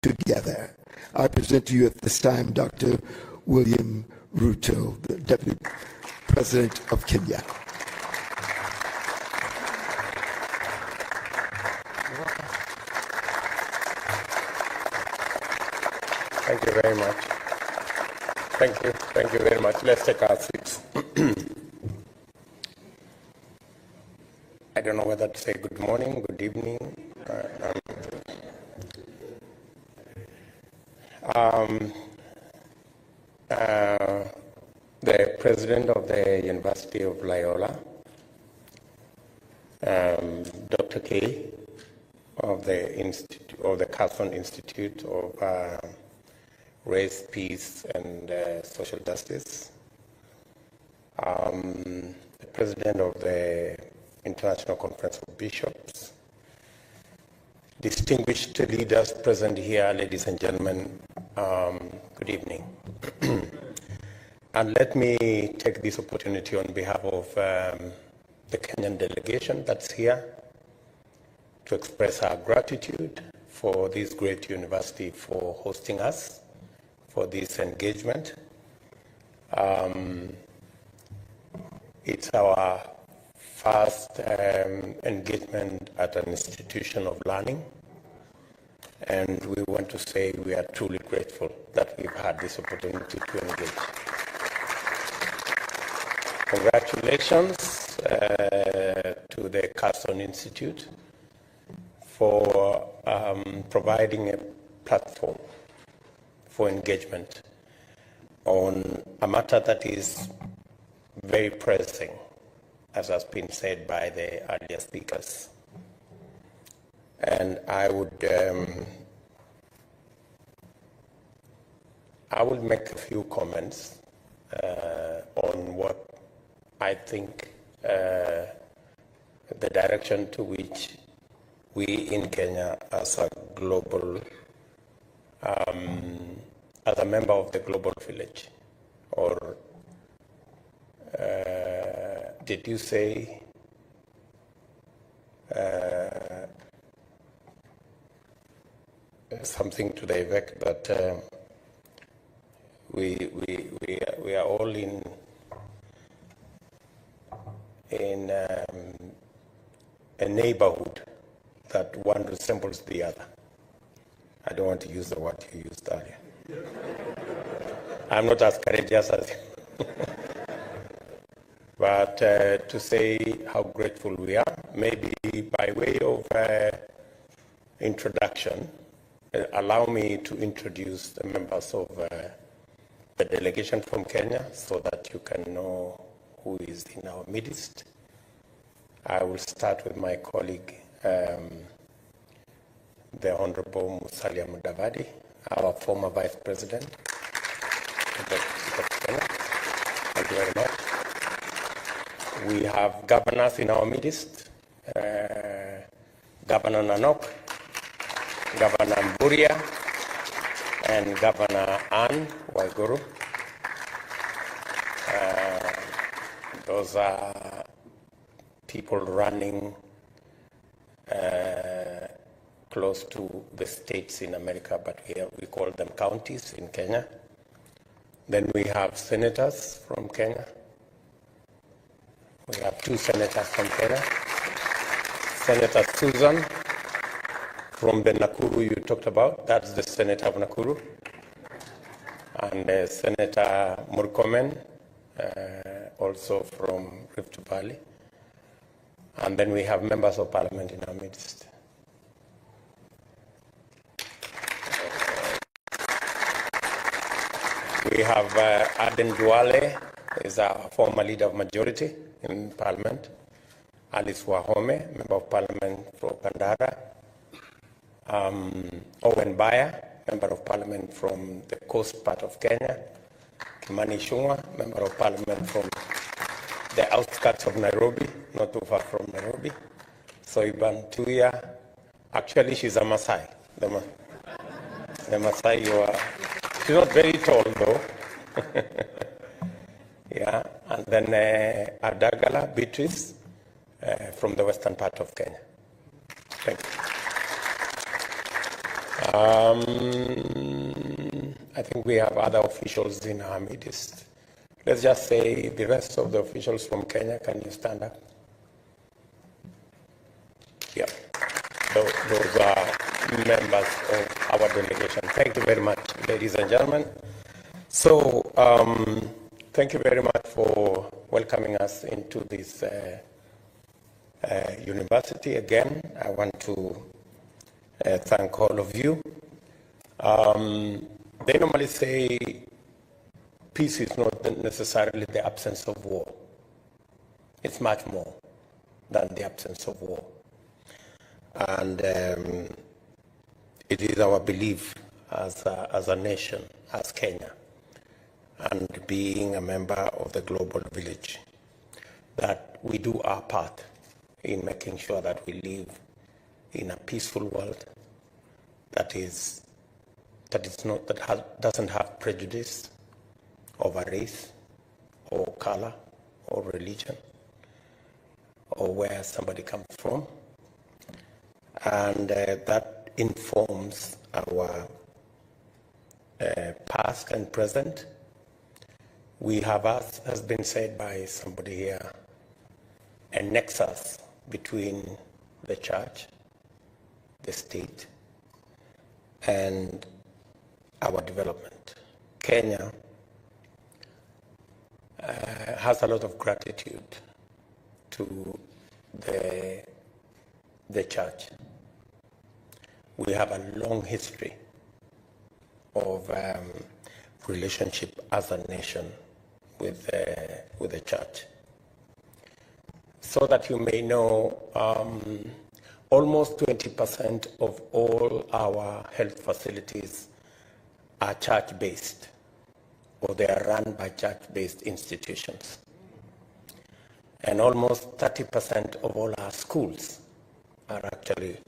together. I present to you at this time Dr. William Ruto, the Deputy President of Kenya. Thank you very much. Thank you very much. Let's take our seats. I don't know whether to say good morning, good evening. The president of the University of Loyola, Dr. K of the Carlson Institute of Race, Peace, and Social Justice, the president of the International Conference of Bishops, distinguished leaders present here, ladies and gentlemen, good evening. And let me take this opportunity on behalf of the Kenyan delegation that's here to express our gratitude for this great university for hosting us for this engagement. It's our first engagement at an institution of learning, and we want to say we are truly grateful that we've had this opportunity to engage. Congratulations to the Carlson Institute for providing a platform for engagement on a matter that is very pressing, as has been said by the earlier speakers. And I would make a few comments on what I think the direction to which we in Kenya as a global, as a member of the global village, or did you say something to the effect that we are all in a neighborhood that one resembles the other? I don't want to use the word you used earlier. I'm not as courageous as you. But to say how grateful we are, maybe by way of introduction, allow me to introduce the members of the delegation from Kenya so that you can know who is in our midst. I will start with my colleague, the Honorable Musalia Mudavadi, our former Vice President of Kenya. Thank you very much. We have governors in our midst, Governor Nanok, Governor Mburia, and Governor Ann Waiguru. Those are people running close to the states in America, but we call them counties in Kenya. Then we have senators from Kenya. We have two senators from Kenya. Senator Susan from the Nakuru you talked about, that's the Senator of Nakuru. And Senator Murkomen, also from Rift Valley. And then we have members of parliament in our midst. We have Aden Duale, is our former leader of majority in parliament. Alice Wahome, member of parliament for Kandara. Owen Baya, member of parliament from the coast part of Kenya. Kimani Ichung'wah, member of parliament from the outskirts of Nairobi, not too far from Nairobi. Soiban Tuya, actually she's a Maasai. The Maasai you are, she's not very tall though. Yeah, and then Adagala Beatrice from the western part of Kenya. Thank you. I think we have other officials in our midst. Let's just say the rest of the officials from Kenya, can you stand up? Yeah. Those are members of our delegation. Thank you very much, ladies and gentlemen. So, thank you very much for welcoming us into this university. Again, I want to thank all of you. They normally say peace is not necessarily the absence of war. It's much more than the absence of war. And it is our belief as a nation, as Kenya, and being a member of the global village, that we do our part in making sure that we live in a peaceful world doesn't have prejudice over race or color or religion or where somebody comes from. And that informs our past and present. We have, as has been said by somebody here, a nexus between the church, the state, and our development. Kenya has a lot of gratitude to the church. We have a long history of relationship as a nation with the church. So that you may know, almost 20% of all our health facilities are church-based, or they are run by church-based institutions. And almost 30% of all our schools are actually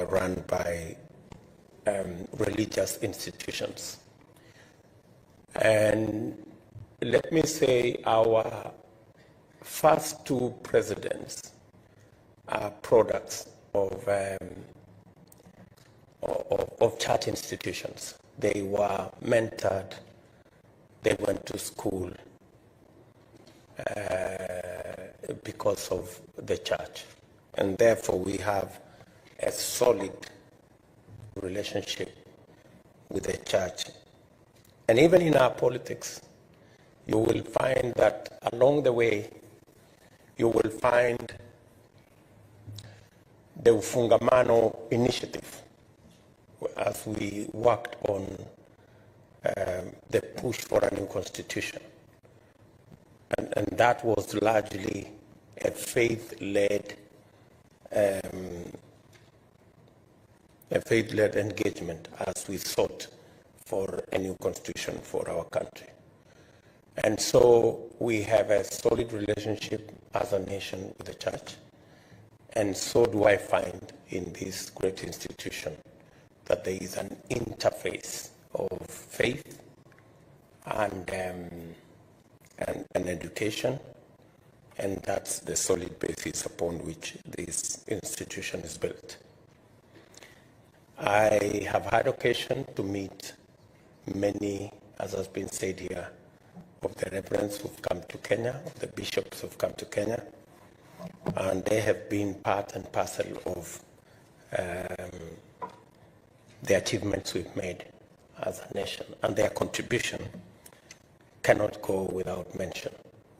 run by religious institutions. And let me say our first two presidents are products of church institutions. They were mentored, they went to school because of the church. And therefore we have a solid relationship with the church. And even in our politics, you will find that along the way, you will find the Ufungamano initiative as we worked on the push for a new constitution. And that was largely a faith-led engagement as we sought for a new constitution for our country. And so we have a solid relationship as a nation with the church. And so do I find in this great institution that there is an interface of faith and education, and that's the solid basis upon which this institution is built. I have had occasion to meet many, as has been said here, of the reverends who've come to Kenya, of the bishops who've come to Kenya, and they have been part and parcel of the achievements we've made as a nation, and their contribution cannot go without mention.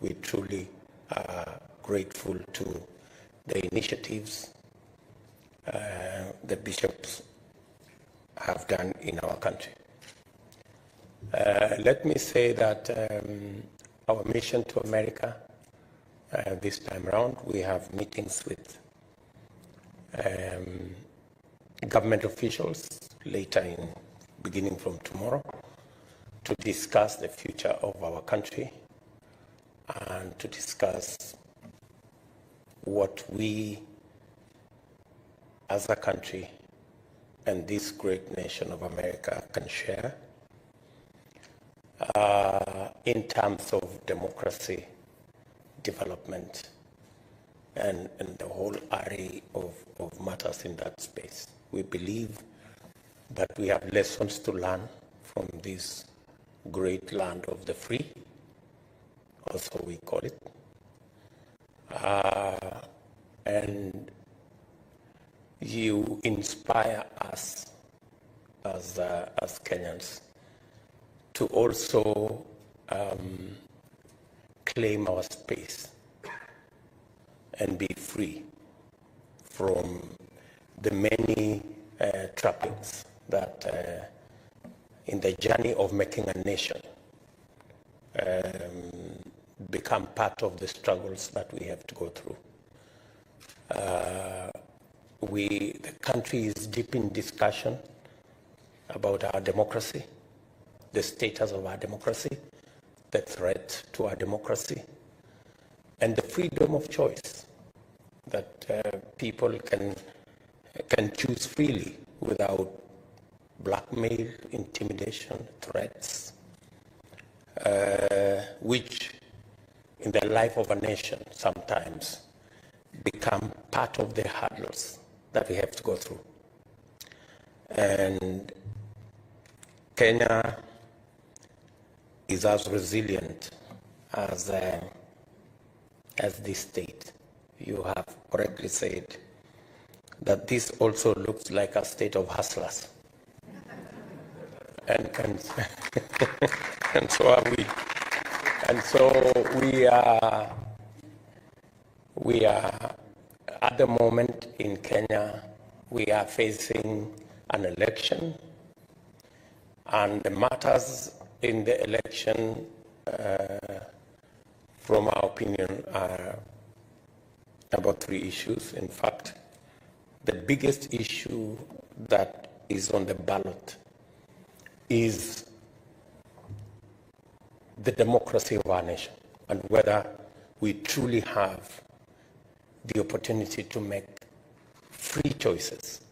We truly are grateful to the initiatives the bishops have done in our country. Let me say that our mission to America, this time around, we have meetings with government officials later beginning from tomorrow, to discuss the future of our country and to discuss what we as a country and this great nation of America can share in terms of democracy, development, and the whole array of matters in that space. We believe that we have lessons to learn from this great land of the free, also we call it. And you inspire us as Kenyans to also claim our space and be free from the many trappings that in the journey of making a nation become part of the struggles that we have to go through. The country is deep in discussion about our democracy, the status of our democracy, the threat to our democracy, and the freedom of choice that people can choose freely without blackmail, intimidation, threats, which in the life of a nation sometimes become part of the hurdles that we have to go through. And Kenya is as resilient as this state. You have correctly said that this also looks like a state of hustlers. And so are we. And so we are at the moment in Kenya, we are facing an election, and the matters in the election, from our opinion, are about 3 issues. In fact, the biggest issue that is on the ballot is the democracy of our nation and whether we truly have the opportunity to make free choices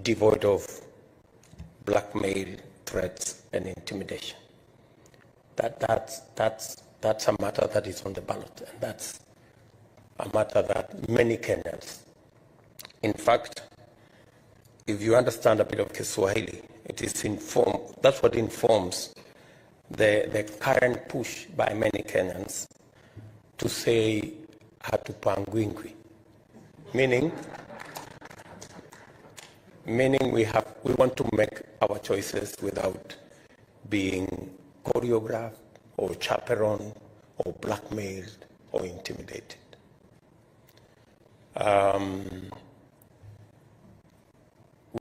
devoid of blackmail, threats, and intimidation. That's a matter that is on the ballot, and that's a matter that many Kenyans, in fact, if you understand a bit of Kiswahili, that's what informs the current push by many Kenyans to say hatupangwingwi, meaning we want to make our choices without being choreographed or chaperoned or blackmailed or intimidated.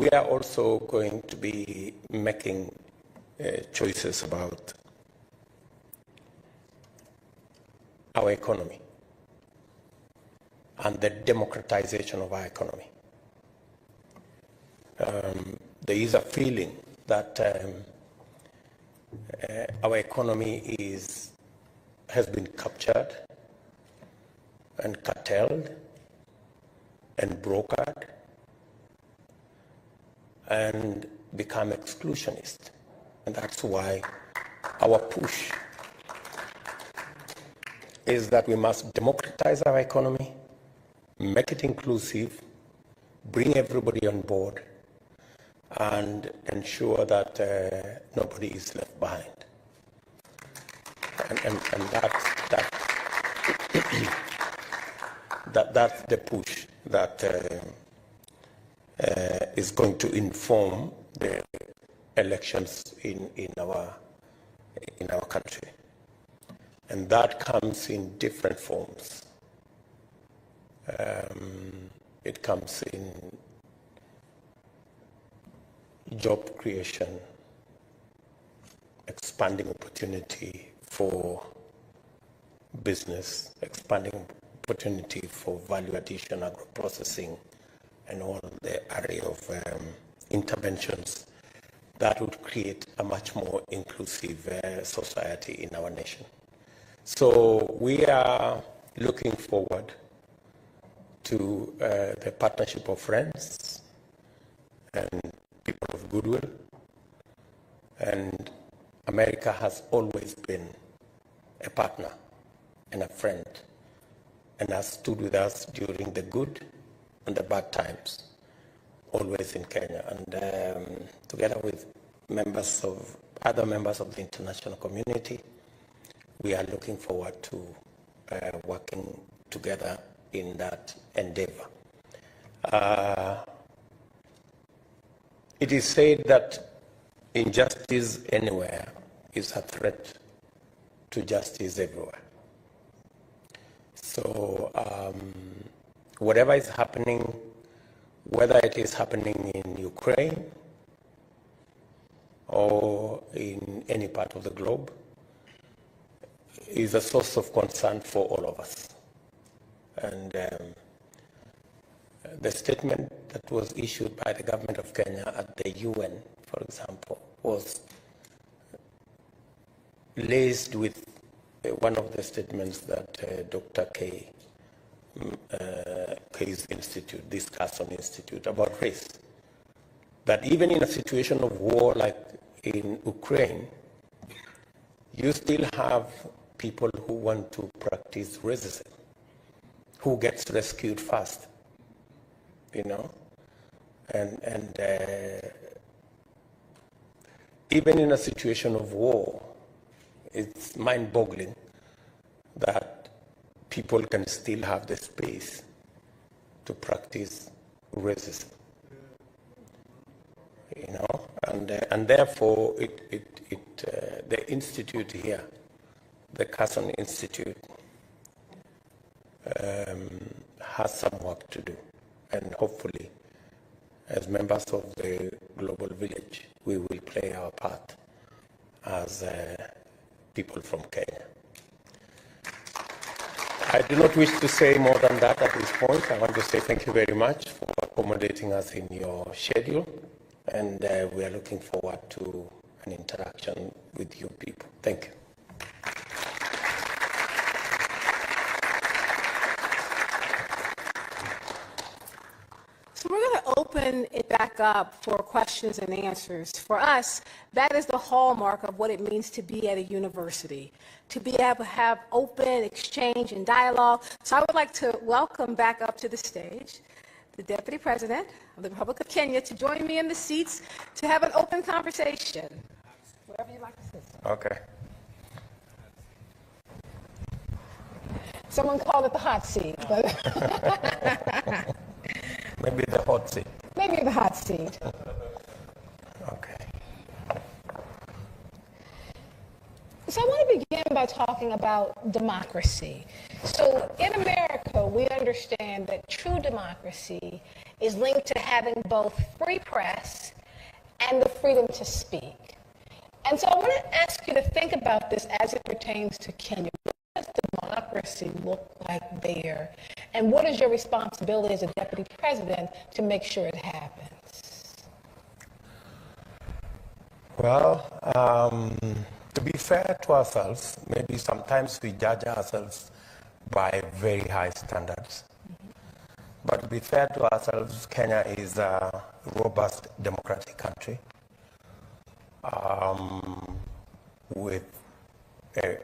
We are also going to be making choices about our economy and the democratization of our economy. There is a feeling that our economy has been captured and curtailed and brokered and become exclusionist. And that's why our push is that we must democratize our economy, make it inclusive, bring everybody on board, and ensure that nobody is left behind. And that's the push that is going to inform the elections in our country. And that comes in different forms. It comes in job creation, expanding opportunity for business, expanding opportunity for value addition, agro-processing, and all the array of interventions that would create a much more inclusive society in our nation. So we are looking forward to the partnership of friends and people of goodwill. And America has always been a partner and a friend and has stood with us during the good and the bad times. always in Kenya, and together with other members of the international community, we are looking forward to working together in that endeavor. It is said that injustice anywhere is a threat to justice everywhere. So whatever is happening, whether it is happening in Ukraine or in any part of the globe, is a source of concern for all of us. And the statement that was issued by the government of Kenya at the UN, for example, was laced with one of the statements that Dr. K's institute, this Carson Institute, about race. That even in a situation of war like in Ukraine, you still have people who want to practice racism, who gets rescued first, you know? And even in a situation of war, it's mind-boggling that people can still have the space to practice racism, you know? And therefore, the institute here, the Carson Institute, has some work to do. And hopefully, as members of the global village, we will play our part as people from Kenya. I do not wish to say more than that at this point. I want to say thank you very much for accommodating us in your schedule, and we are looking forward to an interaction with you people. Thank you. So we're going to open it back up for questions and answers. For us, that is the hallmark of what it means to be at a university, to be able to have open exchange and dialogue. So I would like to welcome back up to the stage the Deputy President of the Republic of Kenya to join me in the seats to have an open conversation. Whatever you'd like to say. Okay. Someone called it the hot seat, but Maybe the hot seat. maybe the hot seat. Okay. So I want to begin by talking about democracy. So in America, we understand that true democracy is linked to having both free press and the freedom to speak. And so I want to ask you to think about this as it pertains to Kenya. What does democracy look like there? And what is your responsibility as a deputy president to make sure it happens? Well, to be fair to ourselves, maybe sometimes we judge ourselves by very high standards. But to be fair to ourselves, Kenya is a robust democratic country with a